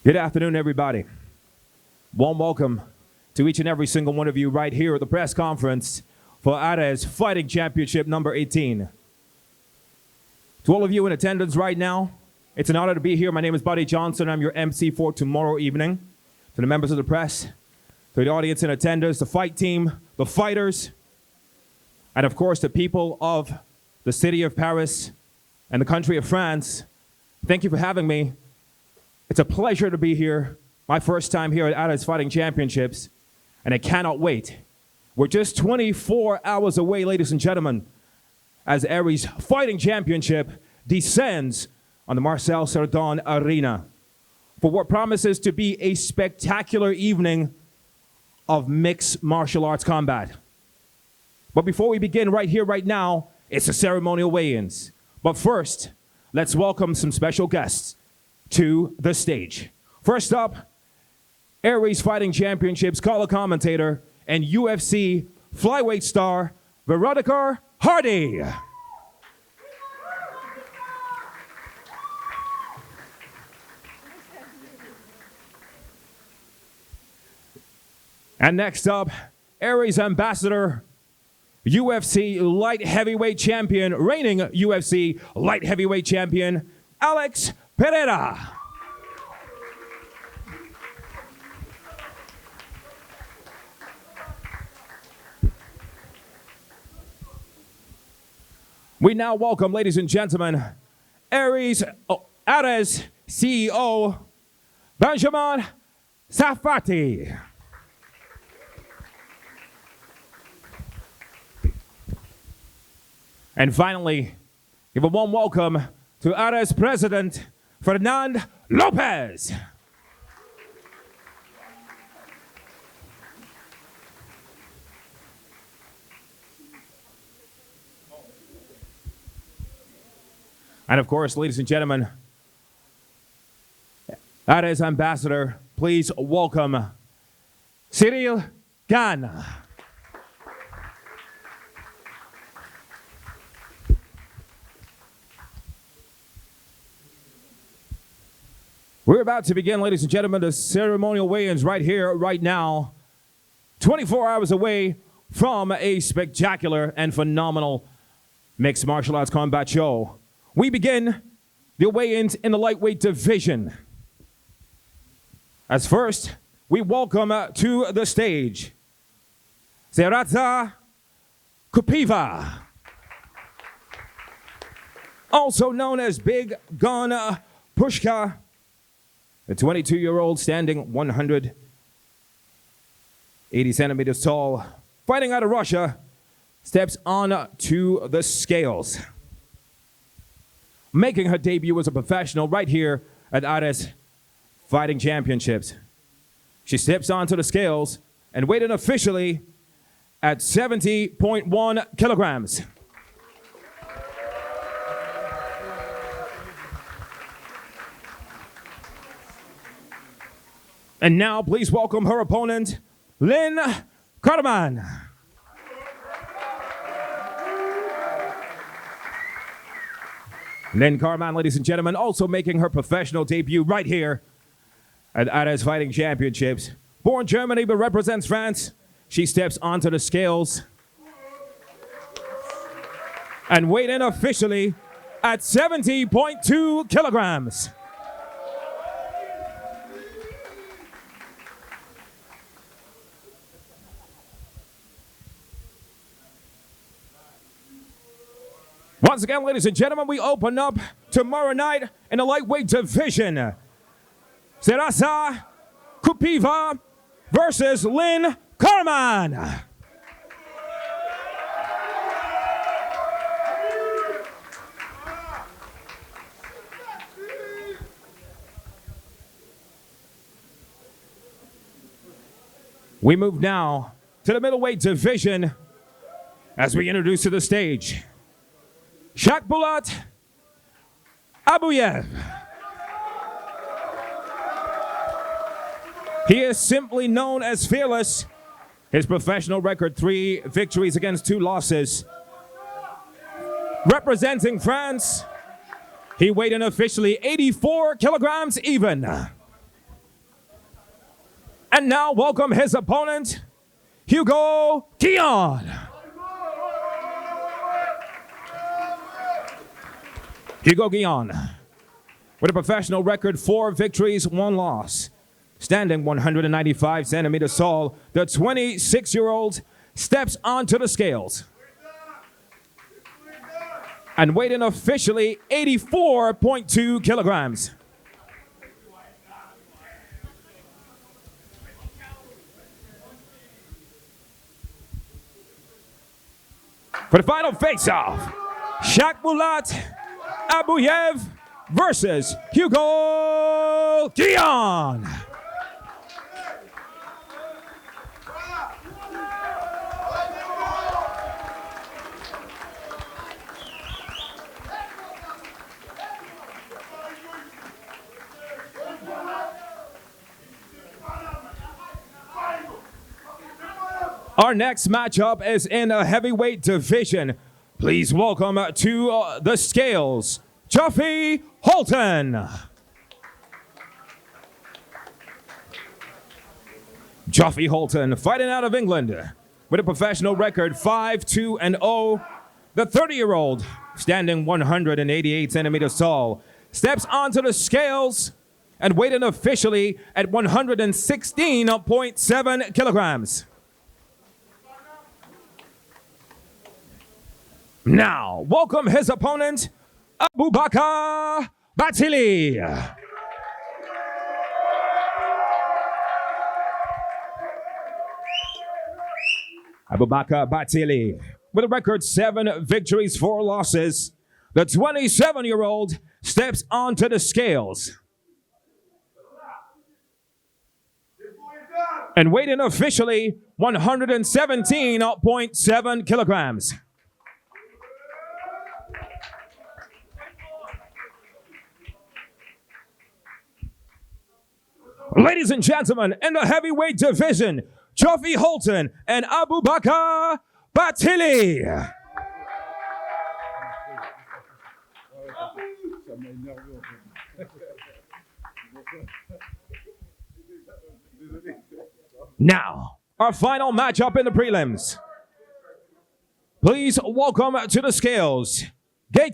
Good afternoon, everybody. Warm welcome to each and every single one of you right here at the press conference for ARES Fighting Championship number 18. To all of you in attendance right now, it's an honor to be here. My name is Buddy Johnson. I'm your MC for tomorrow evening. To the members of the press, to the audience in attendance, the fight team, the fighters, and of course the people of the city of Paris and the country of France, thank you for having me. It's a pleasure to be here, my first time here at ARES Fighting Championships, and I cannot wait. We're just 24 hours away, ladies and gentlemen, as ARES Fighting Championship descends on the Marcel Cerdan Arena for what promises to be a spectacular evening of mixed martial arts combat. But before we begin right here, right now, it's the ceremonial weigh-ins. But first, let's welcome some special guests to the stage. First up, ARES Fighting Championships color commentator and UFC flyweight star, Veronica Hardy. And next up, ARES ambassador, UFC light heavyweight champion, reigning UFC light heavyweight champion, Alex Pereira. We now welcome, ladies and gentlemen, ARES CEO, Benjamin Safati. And finally, give a warm welcome to ARES President, Fernand Lopez. And of course, ladies and gentlemen, ARES Ambassador, please welcome Cyril Gane. We're about to begin, ladies and gentlemen, the ceremonial weigh-ins right here, right now, 24 hours away from a spectacular and phenomenal mixed martial arts combat show. We begin the weigh-ins in the lightweight division. As first, we welcome to the stage, Zeraza Kupiva, also known as Big Gun Pushka. The 22-year-old, standing 180 centimeters tall, fighting out of Russia, steps on to the scales, making her debut as a professional right here at ARES Fighting Championships. She steps onto the scales and weighed in officially at 70.1 kilograms. And now, please welcome her opponent, Lyn Cman. Lyn Cman, ladies and gentlemen, also making her professional debut right here at ARES Fighting Championships. Born Germany but represents France, she steps onto the scales and weighed in officially at 70.2 kilograms. Once again, ladies and gentlemen, we open up tomorrow night in the lightweight division. Zeraza Kupiva versus Lyn Cman. We move now to the middleweight division as we introduce to the stage Shakulbukov Abuyev. He is simply known as Fearless. His professional record, 3 victories against 2 losses. Representing France, he weighed in officially 84 kilograms even. And now welcome his opponent, Hugo Guillon. Hugo Guillon, with a professional record, 4 victories, 1 loss. Standing 195 centimeters tall, the 26-year-old steps onto the scales and weighing officially 84.2 kilograms. For the final face-off, Shakulbukov versus Hugo Guillon. Our next matchup is in a heavyweight division. Please welcome to the scales, Jofy Holton. Jofy Holton, fighting out of England with a professional record 5-2-0. The 30-year-old, standing 188 centimeters tall, steps onto the scales and weighing officially at 116.7 kilograms. Now, welcome his opponent, Abubakar Batili. Abubakar Batili, with a record 7 victories, 4 losses, the 27-year-old steps onto the scales and weighing officially 117.7 kilograms. Ladies and gentlemen, in the heavyweight division, Jofy Holton and Abubakar Batili. Now, our final matchup in the prelims. Please welcome to the scales, Gane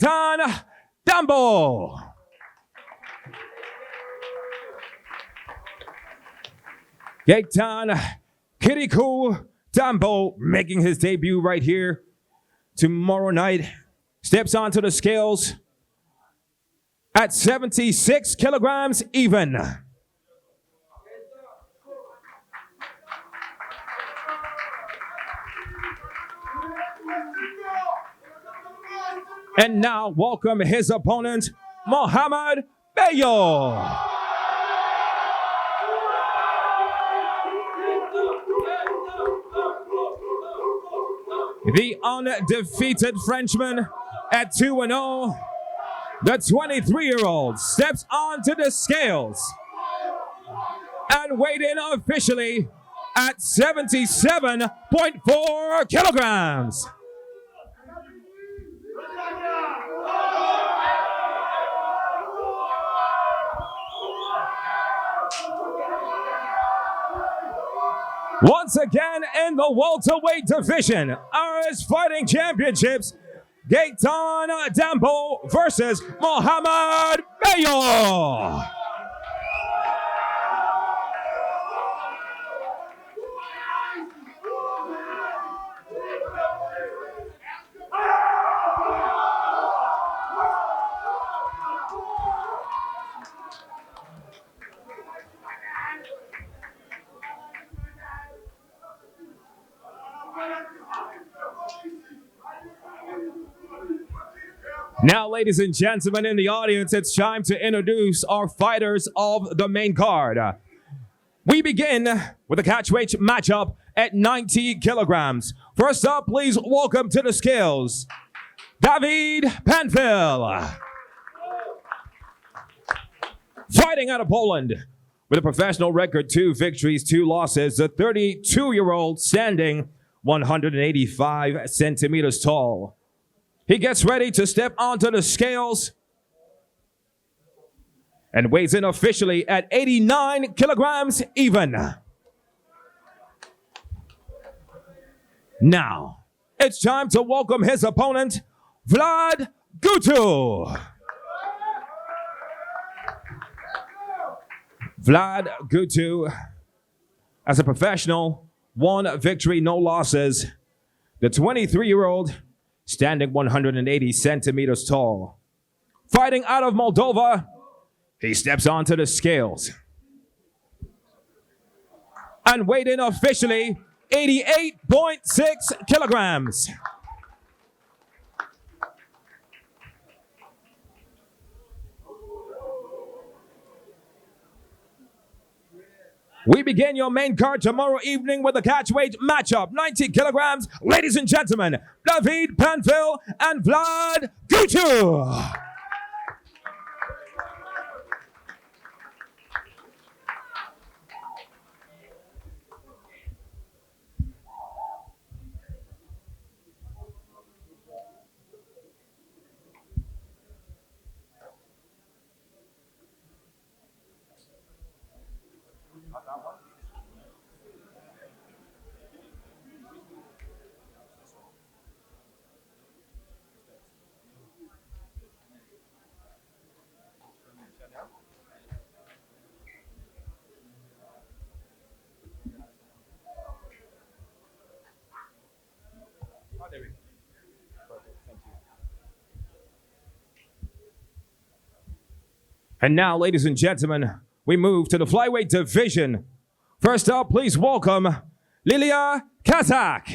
Dumo. Gane Dumo making his debut right here tomorrow night. Steps onto the scales at 76 kilograms even. And now welcome his opponent, Muhammad Bayo. The undefeated Frenchman at 2-0, the 23-year-old steps onto the scales and weighed in officially at 77.4 kilograms. Once again in the welterweight division, ARES Fighting Championships, Gane Dumo versus Muhammad Bayo. Now, ladies and gentlemen in the audience, it's time to introduce our fighters of the main card. We begin with a catchweight matchup at 90 kilograms. First up, please welcome to the scales, David Panfil. Fighting out of Poland with a professional record, 2 victories, 2 losses, the 32-year-old standing 185 centimeters tall. He gets ready to step onto the scales and weighs in officially at 89 kilograms even. Now, it's time to welcome his opponent, Vlad Gutu. Vlad Gutu, as a professional, 1 victory, no losses. The 23-year-old, standing 180 centimeters tall. Fighting out of Moldova, he steps onto the scales. And weighed in officially 88.6 kilograms. We begin your main card tomorrow evening with a catchweight matchup. 90 kilograms, ladies and gentlemen, David Panfil and Vlad Gutu. And now, ladies and gentlemen, we move to the flyweight division. First up, please welcome Lilia Kapp.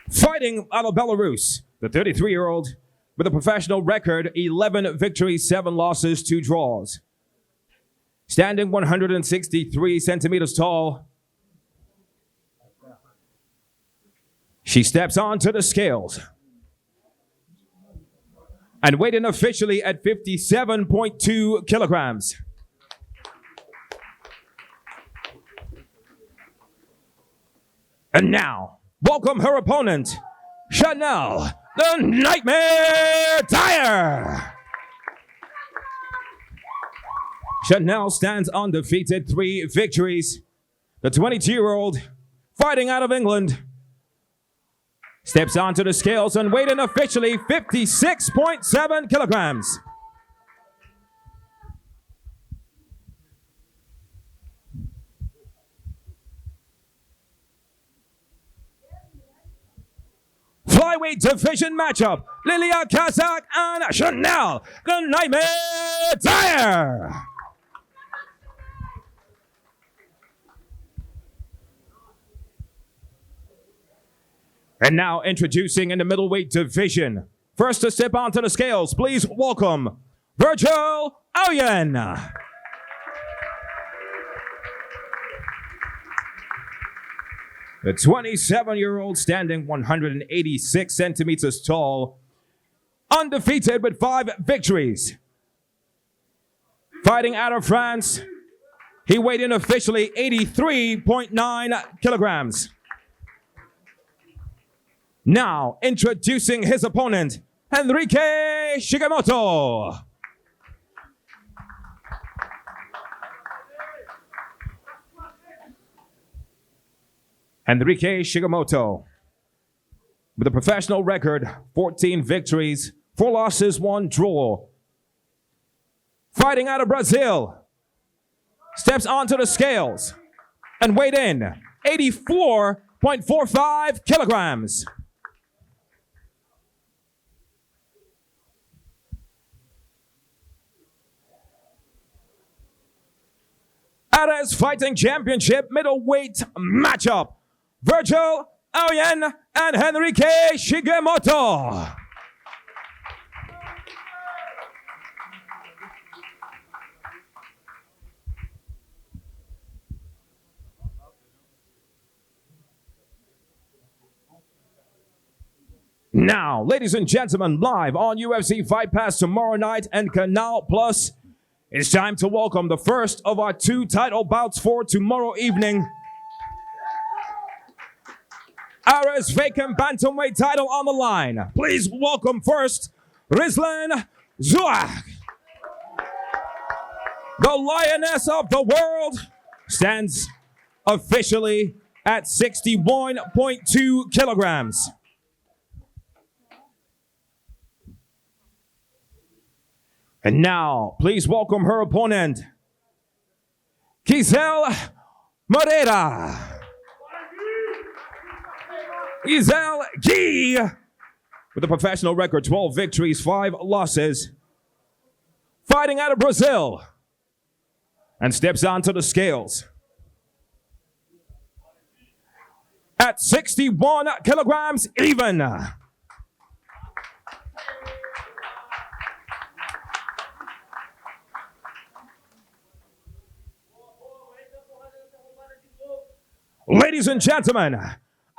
Fighting out of Belarus, the 33-year-old with a professional record, 11 victories, 7 losses, 2 draws. Standing 163 centimeters tall, she steps onto the scales and weighed in officially at 57.2 kilograms. And now, welcome her opponent, Chanel, the Nightmare Dyer. Chanel stands undefeated, 3 victories. The 22-year-old, fighting out of England, steps onto the scales and weighed in officially 56.7 kilograms. Flyweight division matchup, Lilia Kapp and Chanel, the Nightmare Dyer. And now introducing in the middleweight division. First to step onto the scales, please welcome Virgil Allen. The 27-year-old, standing 186 centimeters tall, undefeated with 5 victories. Fighting out of France, he weighed in officially 83.9 kilograms. Now, introducing his opponent, Enrique Shigemoto. Enrique Shigemoto, with a professional record, 14 victories, 4 losses, 1 draw. Fighting out of Brazil, steps onto the scales and weighed in 84.45 kilograms. ARES Fighting Championship middleweight matchup, Virgil Allen and Enrique Shigemoto. Now, ladies and gentlemen, live on UFC Fight Pass tomorrow night and Canal Plus, it's time to welcome the first of our 2 title bouts for tomorrow evening. ARES vacant bantamweight title on the line. Please welcome first Rizlan Zuak. The lioness of the world stands officially at 61.2 kilograms. And now, please welcome her opponent, Giselle Mora. Giselle G, with a professional record, 12 victories, 5 losses, fighting out of Brazil, and steps onto the scales at 61 kilograms even. Ladies and gentlemen,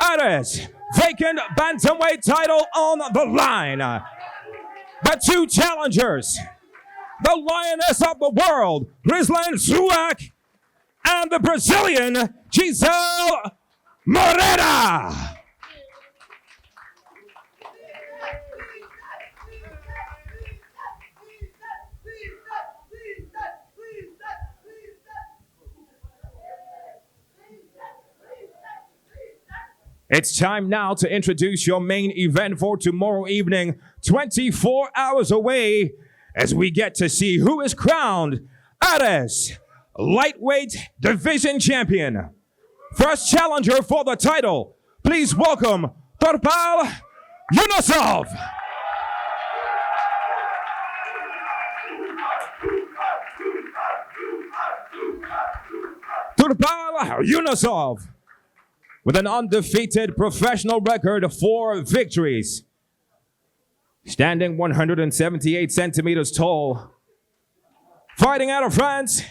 ARES vacant bantamweight title on the line. The two challengers, the lioness of the world, Lyn Cman, and the Brazilian, Giselle Mora. It's time now to introduce your main event for tomorrow evening, 24 hours away, as we get to see who is crowned ARES Lightweight Division Champion. First challenger for the title, please welcome Turpal Yunusov. Turpal Yunusov, with an undefeated professional record of 4 victories. Standing 178 centimeters tall. Fighting out of France.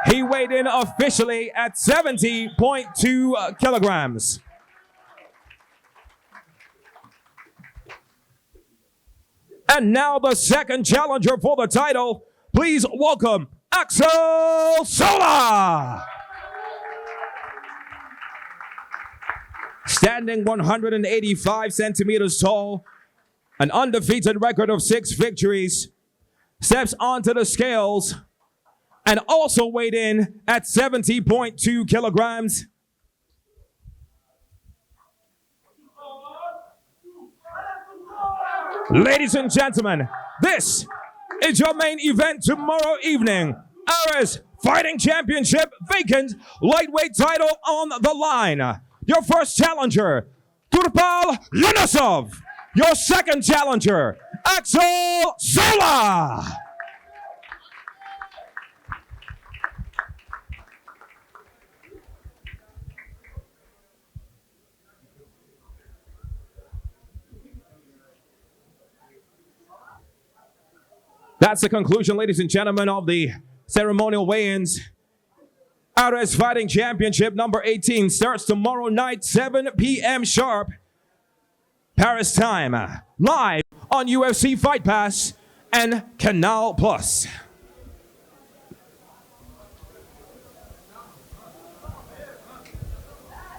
He weighed in officially at 70.2 kilograms. And now the second challenger for the title. Please welcome Axel Sola. Standing 185 centimeters tall, an undefeated record of 6 victories, steps onto the scales, and also weighed in at 70.2 kilograms. Ladies and gentlemen, this is your main event tomorrow evening. ARES Fighting Championship vacant lightweight title on the line. Your first challenger, Turpal Yunusov. Your second challenger, Axel Sola. That's the conclusion, ladies and gentlemen, of the ceremonial weigh-ins. ARES Fighting Championship number 18 starts tomorrow night, 7 p.m. sharp, Paris time, live on UFC Fight Pass and Canal Plus.